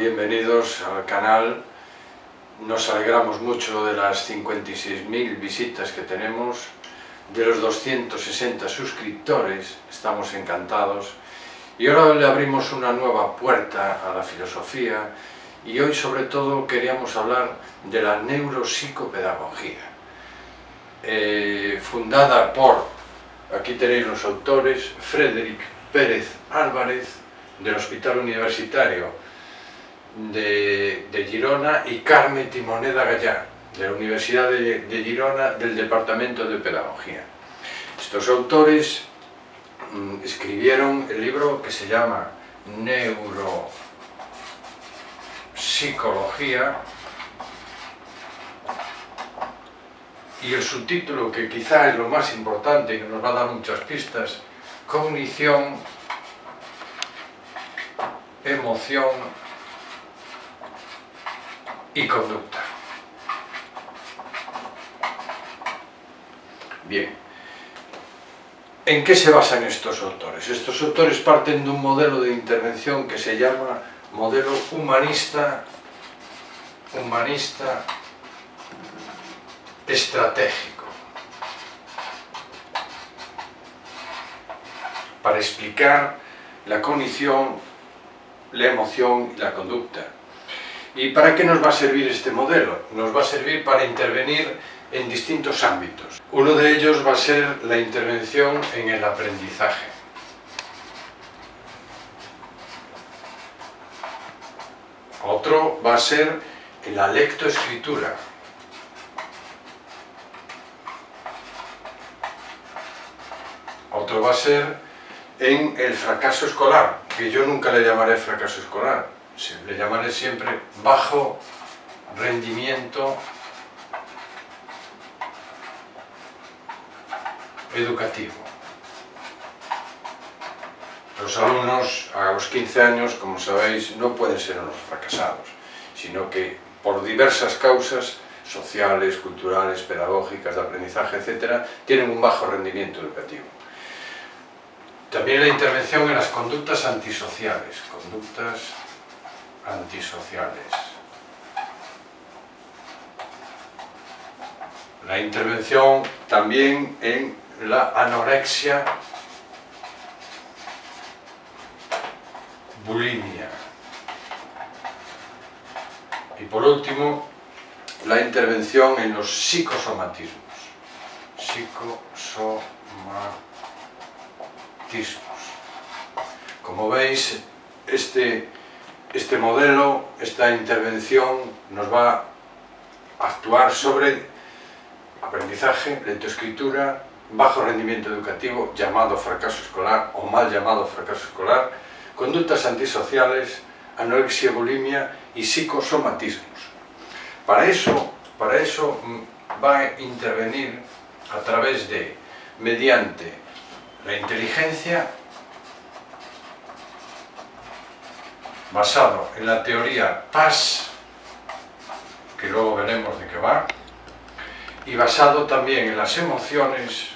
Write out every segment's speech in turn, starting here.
bienvenidos al canal. Nos alegramos mucho de las 56.000 visitas que tenemos, de los 260 suscriptores, estamos encantados. Y ahora le abrimos una nueva puerta a la filosofía y hoy sobre todo queríamos hablar de la neuropsicopedagogía, fundada por, aquí tenéis los autores, Frederic Pérez Álvarez, del Hospital Universitario de Girona, y Carme Timoneda Gallá, de la Universidad de Girona, del Departamento de Pedagogía. Estos autores escribieron el libro que se llama Neuropsicología, y el subtítulo, que quizá es lo más importante y que nos va a dar muchas pistas: Cognición, emoción y conducta. Bien, ¿en qué se basan estos autores? Estos autores parten de un modelo de intervención que se llama modelo humanista estratégico, para explicar la cognición, la emoción y la conducta. ¿Y para qué nos va a servir este modelo? Nos va a servir para intervenir en distintos ámbitos. Uno de ellos va a ser la intervención en el aprendizaje. Otro va a ser en la lectoescritura. Otro va a ser en el fracaso escolar, que yo nunca le llamaré fracaso escolar, le llamaré siempre bajo rendimiento educativo. Los alumnos a los 15 años, como sabéis, no pueden ser unos fracasados, sino que por diversas causas sociales, culturales, pedagógicas, de aprendizaje, etc., tienen un bajo rendimiento educativo. También la intervención en las conductas antisociales. La intervención también en la anorexia, bulimia. Y por último, la intervención en los psicosomatismos. Como veis, este modelo, esta intervención nos va a actuar sobre aprendizaje, lectoescritura, bajo rendimiento educativo, llamado fracaso escolar o mal llamado fracaso escolar, conductas antisociales, anorexia, bulimia y psicosomatismos. Para eso va a intervenir a través de, mediante la inteligencia, basado en la teoría PAS, que luego veremos de qué va, y basado también en las emociones,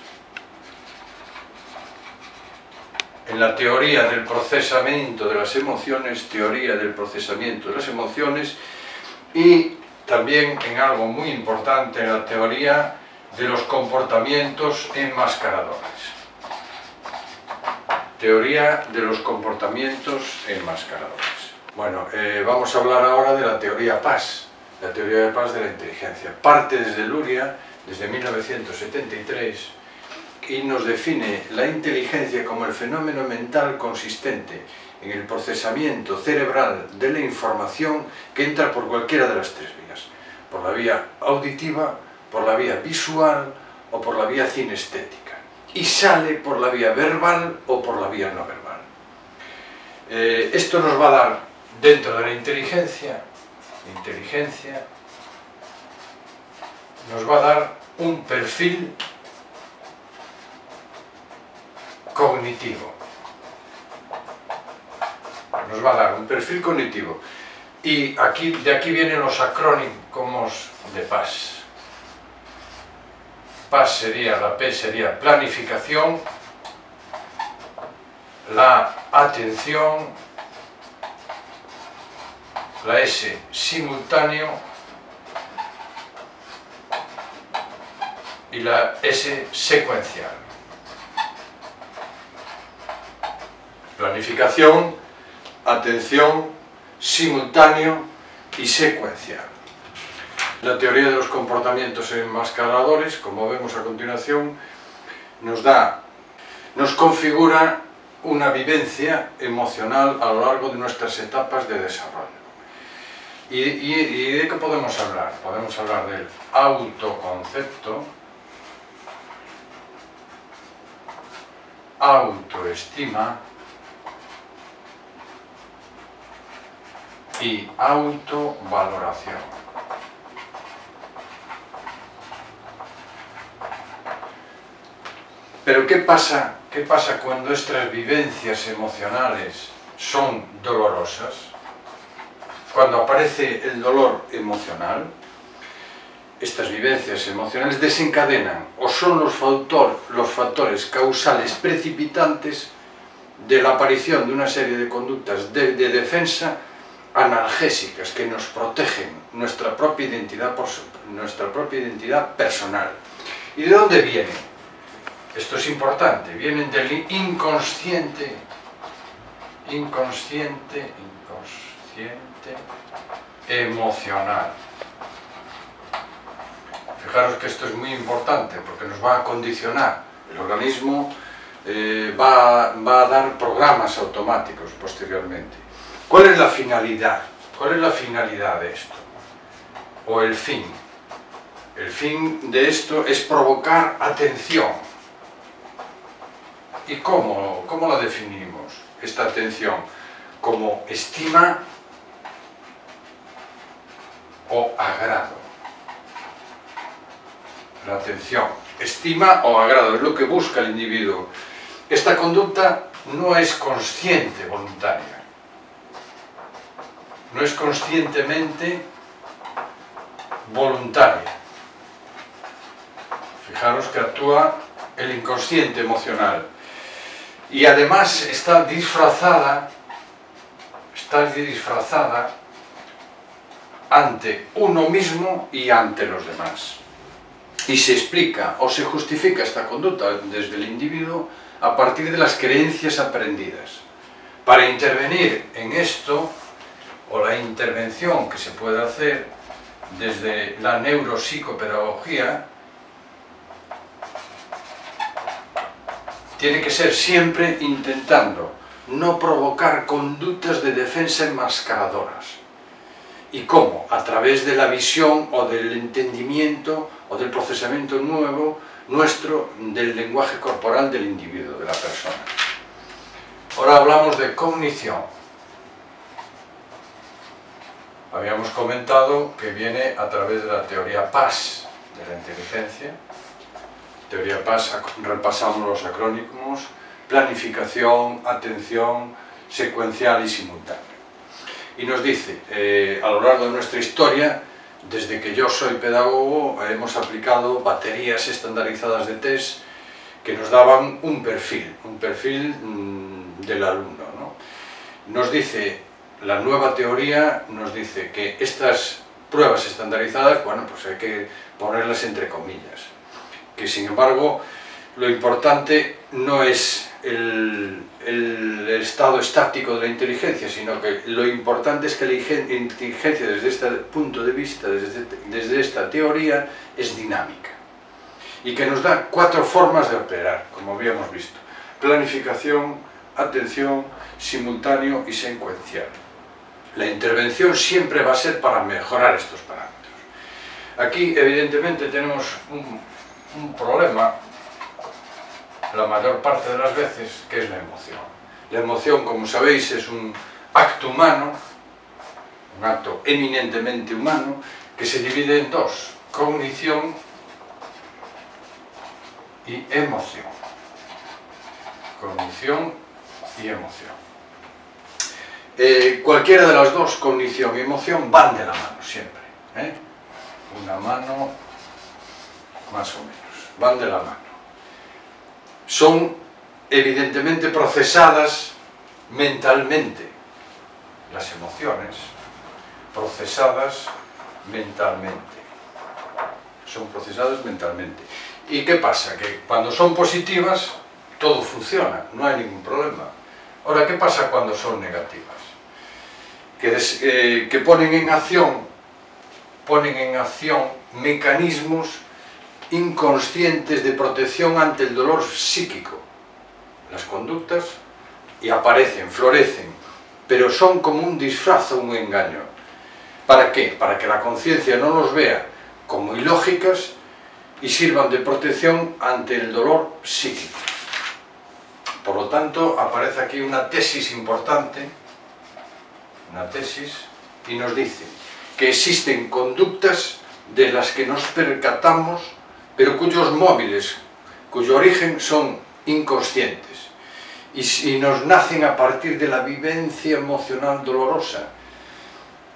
en la teoría del procesamiento de las emociones, y también en algo muy importante, en la teoría de los comportamientos enmascaradores. Bueno, vamos a hablar ahora de la teoría PAS, la teoría de PAS de la inteligencia. Parte desde Luria, desde 1973, y nos define la inteligencia como el fenómeno mental consistente en el procesamiento cerebral de la información que entra por cualquiera de las tres vías: por la vía auditiva, por la vía visual o por la vía cinestética, y sale por la vía verbal o por la vía no verbal. Esto nos va a dar, dentro de la inteligencia nos va a dar un perfil cognitivo. Y de aquí vienen los acrónimos de PAS. PAS sería, la P sería planificación, la atención, la S simultáneo y la S secuencial. Planificación, atención, simultáneo y secuencial. La teoría de los comportamientos enmascaradores, como vemos a continuación, nos configura una vivencia emocional a lo largo de nuestras etapas de desarrollo. ¿Y de qué podemos hablar? Podemos hablar del autoconcepto, autoestima y autovaloración. Pero ¿qué pasa cuando estas vivencias emocionales son dolorosas? Cuando aparece el dolor emocional, estas vivencias emocionales desencadenan o son los factores causales precipitantes de la aparición de una serie de conductas de defensa analgésicas que nos protegen nuestra propia identidad personal. ¿Y de dónde vienen? Esto es importante, vienen del inconsciente emocional. Fijaros que esto es muy importante porque nos va a condicionar. El organismo va a dar programas automáticos posteriormente. ¿Cuál es la finalidad? ¿Cuál es la finalidad de esto? O el fin. El fin de esto es provocar atención. ¿Y cómo la definimos, esta atención? Como estima o agrado. La atención, estima o agrado, es lo que busca el individuo. Esta conducta no es consciente, voluntaria. No es conscientemente voluntaria. Fijaros que actúa el inconsciente emocional. Y además está disfrazada ante uno mismo y ante los demás. Y se explica o se justifica esta conducta desde el individuo a partir de las creencias aprendidas. Para intervenir en esto, o la intervención que se puede hacer desde la neuropsicopedagogía, tiene que ser siempre intentando no provocar conductas de defensa enmascaradoras. ¿Y cómo? A través de la visión o del entendimiento o del procesamiento nuestro del lenguaje corporal del individuo, de la persona. Ahora hablamos de cognición. Habíamos comentado que viene a través de la teoría PAS de la inteligencia. Teoría PAS, repasamos los acrónimos: planificación, atención, secuencial y simultáneo. Y nos dice, a lo largo de nuestra historia, desde que yo soy pedagogo, hemos aplicado baterías estandarizadas de test que nos daban un perfil del alumno, ¿no? Nos dice, la nueva teoría nos dice que estas pruebas estandarizadas, bueno, pues hay que ponerlas entre comillas. Que sin embargo, lo importante no es el estado estático de la inteligencia, sino que lo importante es que la inteligencia desde este punto de vista, desde esta teoría, es dinámica. Y que nos da 4 formas de operar, como habíamos visto: planificación, atención, simultáneo y secuencial. La intervención siempre va a ser para mejorar estos parámetros. Aquí, evidentemente, tenemos un problema, la mayor parte de las veces, que es la emoción. La emoción, como sabéis, es un acto humano, un acto eminentemente humano, que se divide en 2, cognición y emoción. Cognición y emoción. Cualquiera de las dos, cognición y emoción, van de la mano siempre, ¿eh? Una mano más o menos, van de la mano. Son evidentemente procesadas mentalmente las emociones procesadas mentalmente. Son procesadas mentalmente. ¿Y qué pasa? Que cuando son positivas, todo funciona, no hay ningún problema. Ahora, ¿qué pasa cuando son negativas? Que ponen en acción mecanismos inconscientes de protección ante el dolor psíquico. Las conductas, y aparecen, florecen, pero son como un disfraz o un engaño. ¿Para qué? Para que la conciencia no los vea como ilógicas y sirvan de protección ante el dolor psíquico. Por lo tanto, aparece aquí una tesis importante, y nos dice que existen conductas de las que nos percatamos, pero cuyos móviles, cuyo origen son inconscientes, y nos nacen a partir de la vivencia emocional dolorosa,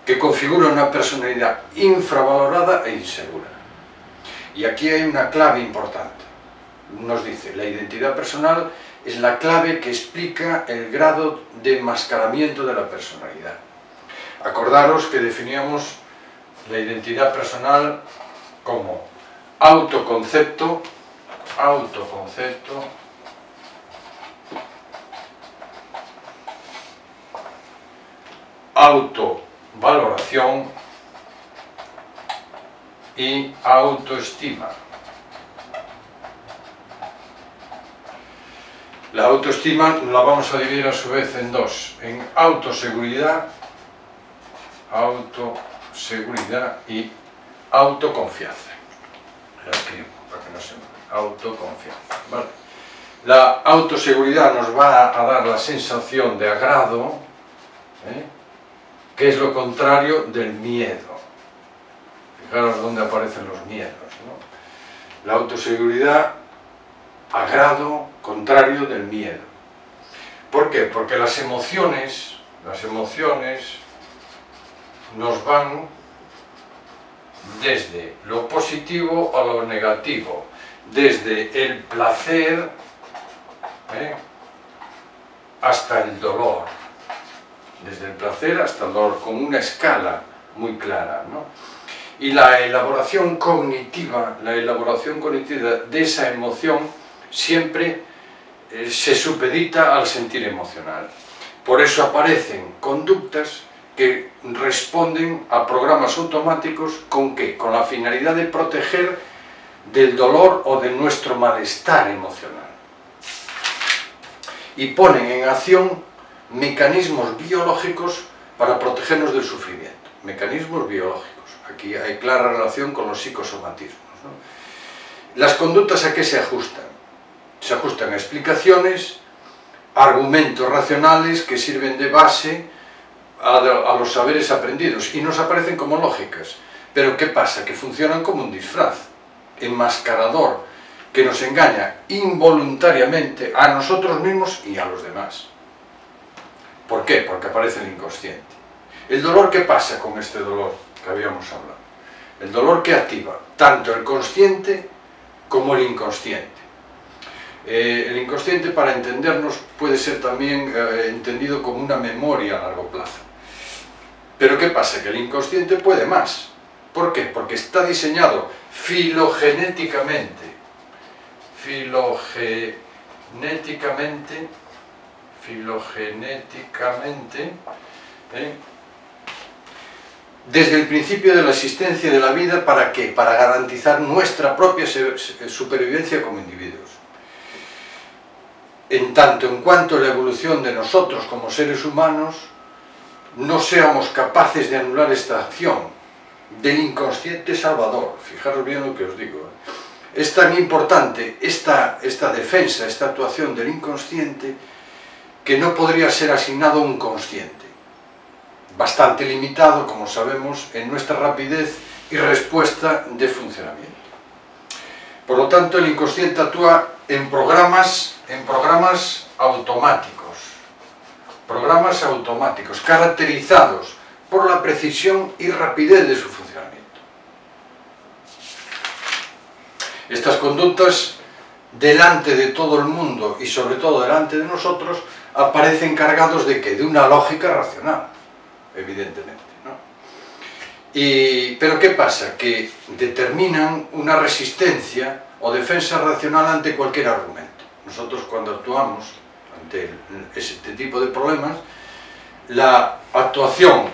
que configura una personalidad infravalorada e insegura. Y aquí hay una clave importante. Nos dice, la identidad personal es la clave que explica el grado de enmascaramiento de la personalidad. Acordaros que definíamos la identidad personal como autoconcepto, autovaloración y autoestima. La autoestima la vamos a dividir a su vez en dos, en autoseguridad y autoconfianza. La escribo para que no se me... Autoconfianza, ¿vale? La autoseguridad nos va a dar la sensación de agrado, que es lo contrario del miedo. Fijaros dónde aparecen los miedos, ¿no? La autoseguridad, agrado, contrario del miedo. ¿Por qué? Porque las emociones nos van desde lo positivo a lo negativo, desde el placer hasta el dolor, con una escala muy clara, ¿no? Y la elaboración cognitiva de esa emoción siempre se supedita al sentir emocional. Por eso aparecen conductas que responden a programas automáticos. ¿Con qué? Con la finalidad de proteger del dolor o de nuestro malestar emocional. Y ponen en acción mecanismos biológicos para protegernos del sufrimiento. Mecanismos biológicos. Aquí hay clara relación con los psicosomatismos, ¿no? Las conductas, ¿a qué se ajustan? Se ajustan a explicaciones, argumentos racionales que sirven de base a los saberes aprendidos y nos aparecen como lógicas. Pero ¿qué pasa? Que funcionan como un disfraz enmascarador que nos engaña involuntariamente a nosotros mismos y a los demás. ¿Por qué? Porque aparece el inconsciente. ¿El dolor qué pasa con este dolor que habíamos hablado? El dolor que activa tanto el consciente como el inconsciente. El inconsciente, para entendernos, puede ser también entendido como una memoria a largo plazo. Pero ¿qué pasa? Que el inconsciente puede más. ¿Por qué? Porque está diseñado filogenéticamente, desde el principio de la existencia de la vida. ¿Para qué? Para garantizar nuestra propia supervivencia como individuos. En tanto en cuanto la evolución de nosotros como seres humanos no seamos capaces de anular esta acción del inconsciente salvador. Fijaros bien lo que os digo. Es tan importante esta defensa, esta actuación del inconsciente, que no podría ser asignado a un consciente. Bastante limitado, como sabemos, en nuestra rapidez y respuesta de funcionamiento. Por lo tanto, el inconsciente actúa en programas automáticos, caracterizados por la precisión y rapidez de su funcionamiento. Estas conductas, delante de todo el mundo y sobre todo delante de nosotros, aparecen cargados ¿de qué? De una lógica racional, evidentemente, ¿no? Pero ¿qué pasa? Que determinan una resistencia o defensa racional ante cualquier argumento. Nosotros cuando actuamos ante este tipo de problemas, la actuación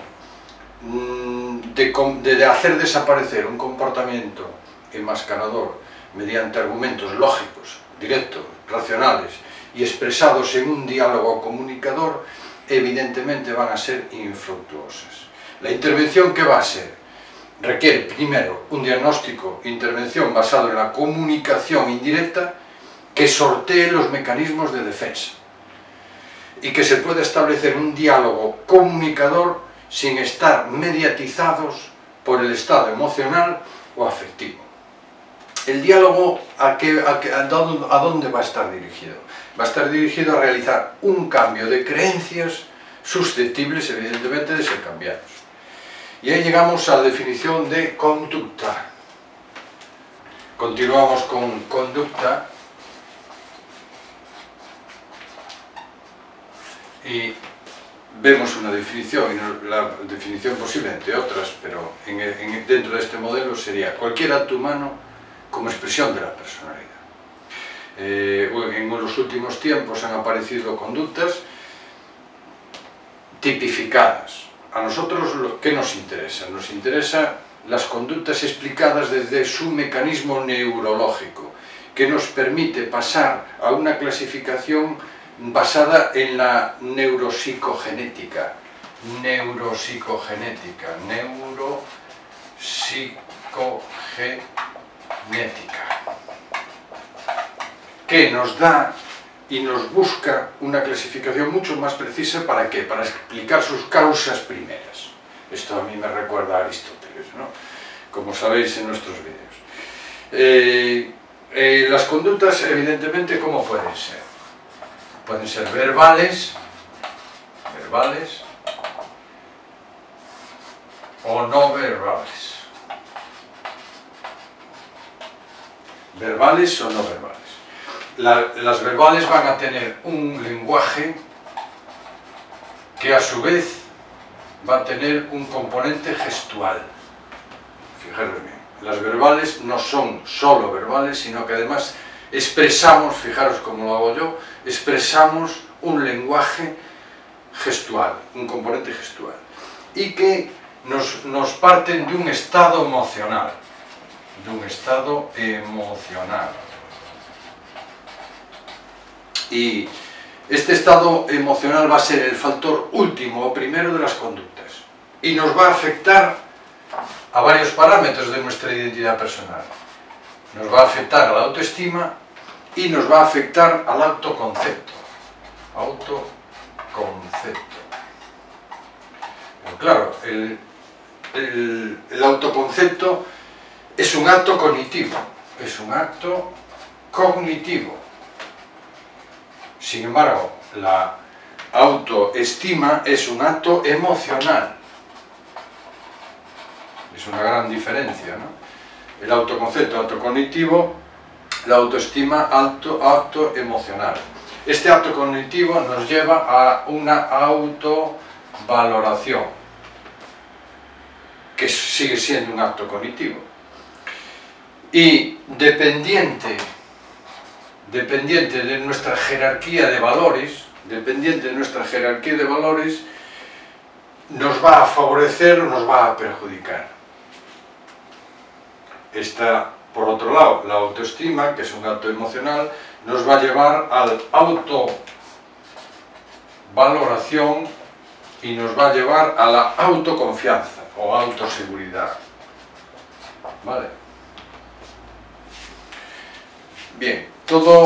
de hacer desaparecer un comportamiento enmascarador mediante argumentos lógicos, directos, racionales y expresados en un diálogo comunicador, evidentemente van a ser infructuosas. La intervención, ¿qué va a ser? Requiere primero un diagnóstico e intervención basado en la comunicación indirecta que sortee los mecanismos de defensa y que se pueda establecer un diálogo comunicador sin estar mediatizados por el estado emocional o afectivo. El diálogo, ¿a dónde va a estar dirigido? Va a estar dirigido a realizar un cambio de creencias susceptibles, evidentemente, de ser cambiados. Y ahí llegamos a la definición de conducta. Continuamos con conducta. Y vemos una definición, y la definición posible entre otras, pero dentro de este modelo sería cualquier acto humano como expresión de la personalidad. En los últimos tiempos han aparecido conductas tipificadas. A nosotros, ¿qué nos interesa? Nos interesa las conductas explicadas desde su mecanismo neurológico, que nos permite pasar a una clasificación basada en la neuropsicogenética, que nos da y nos busca una clasificación mucho más precisa. ¿Para qué? Para explicar sus causas primeras. Esto a mí me recuerda a Aristóteles, ¿no? Como sabéis en nuestros vídeos. Las conductas, evidentemente, ¿cómo pueden ser? Pueden ser verbales o no verbales. Verbales o no verbales. Las verbales van a tener un lenguaje que a su vez va a tener un componente gestual. Fijaros bien, las verbales no son solo verbales, sino que además expresamos, fijaros cómo lo hago yo, expresamos un lenguaje gestual, un componente gestual, y que nos parten de un estado emocional, Y este estado emocional va a ser el factor último o primero de las conductas, y nos va a afectar a varios parámetros de nuestra identidad personal. Nos va a afectar a la autoestima y nos va a afectar al autoconcepto. Pero claro, el autoconcepto es un acto cognitivo. Sin embargo, la autoestima es un acto emocional. Es una gran diferencia, ¿no? El autoconcepto, autocognitivo, la autoestima, acto emocional. Este acto cognitivo nos lleva a una autovaloración, que sigue siendo un acto cognitivo. Y dependiente de nuestra jerarquía de valores, nos va a favorecer o nos va a perjudicar. Por otro lado, la autoestima, que es un acto emocional, nos va a llevar a la autovaloración y nos va a llevar a la autoconfianza o autoseguridad. ¿Vale? Bien, todo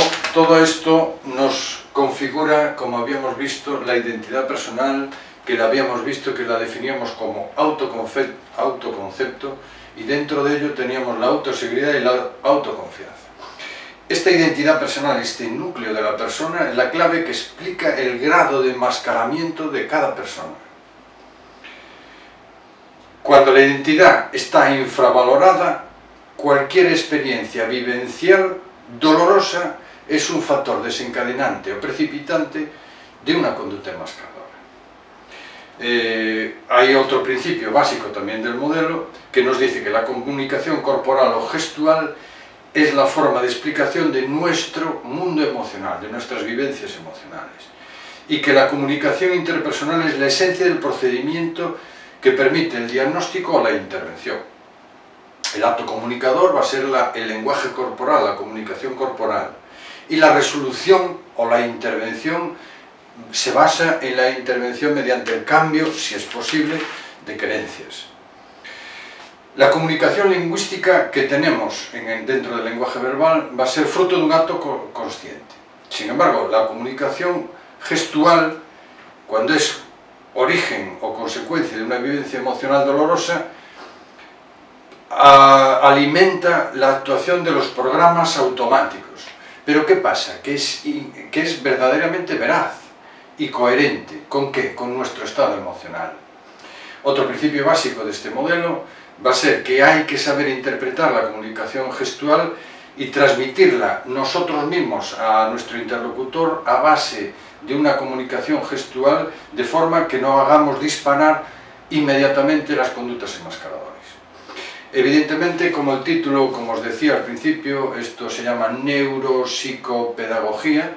esto nos configura, como habíamos visto, la identidad personal, que la definíamos como autoconcepto, y dentro de ello teníamos la autoseguridad y la autoconfianza. Esta identidad personal, este núcleo de la persona, es la clave que explica el grado de enmascaramiento de cada persona. Cuando la identidad está infravalorada, cualquier experiencia vivencial dolorosa es un factor desencadenante o precipitante de una conducta enmascaradora. hay otro principio básico también del modelo que nos dice que la comunicación corporal o gestual es la forma de explicación de nuestro mundo emocional, de nuestras vivencias emocionales, y que la comunicación interpersonal es la esencia del procedimiento que permite el diagnóstico o la intervención. El acto comunicador va a ser el lenguaje corporal, la comunicación corporal, y la resolución o la intervención se basa en la intervención mediante el cambio, si es posible, de creencias. La comunicación lingüística que tenemos dentro del lenguaje verbal va a ser fruto de un acto consciente. Sin embargo, la comunicación gestual, cuando es origen o consecuencia de una vivencia emocional dolorosa, alimenta la actuación de los programas automáticos. Pero ¿qué pasa? Que es verdaderamente veraz y coherente. ¿Con qué? Con nuestro estado emocional. Otro principio básico de este modelo va a ser que hay que saber interpretar la comunicación gestual y transmitirla nosotros mismos a nuestro interlocutor a base de una comunicación gestual, de forma que no hagamos disparar inmediatamente las conductas enmascaradoras. Evidentemente, como el título, como os decía al principio, esto se llama neuropsicopedagogía,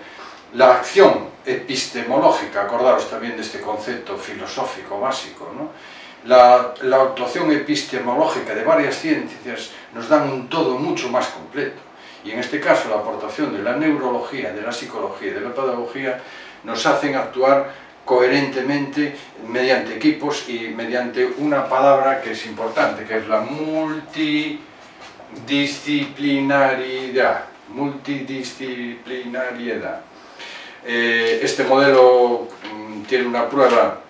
la acción epistemológica, acordaros también de este concepto filosófico básico, ¿no? La actuación epistemológica de varias ciencias nos dan un todo mucho más completo, y en este caso la aportación de la neurología, de la psicología y de la pedagogía nos hacen actuar coherentemente mediante equipos y mediante una palabra que es importante, que es la multidisciplinariedad. Este modelo tiene una prueba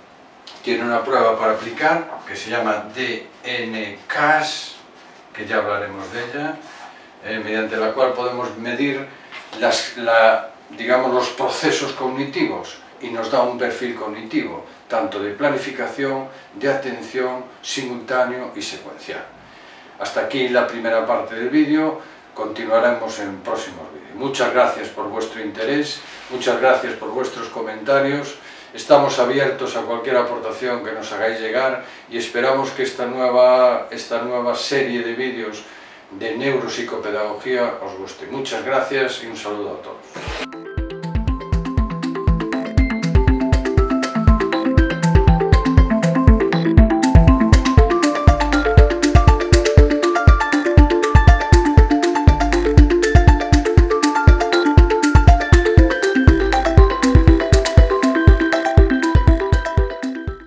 para aplicar que se llama DNCAS, que ya hablaremos de ella, mediante la cual podemos medir digamos, los procesos cognitivos, y nos da un perfil cognitivo, tanto de planificación, de atención, simultáneo y secuencial. Hasta aquí la primera parte del vídeo, continuaremos en próximos vídeos. Muchas gracias por vuestro interés, muchas gracias por vuestros comentarios, estamos abiertos a cualquier aportación que nos hagáis llegar y esperamos que esta nueva serie de vídeos de neuropsicopedagogía os guste. Muchas gracias y un saludo a todos.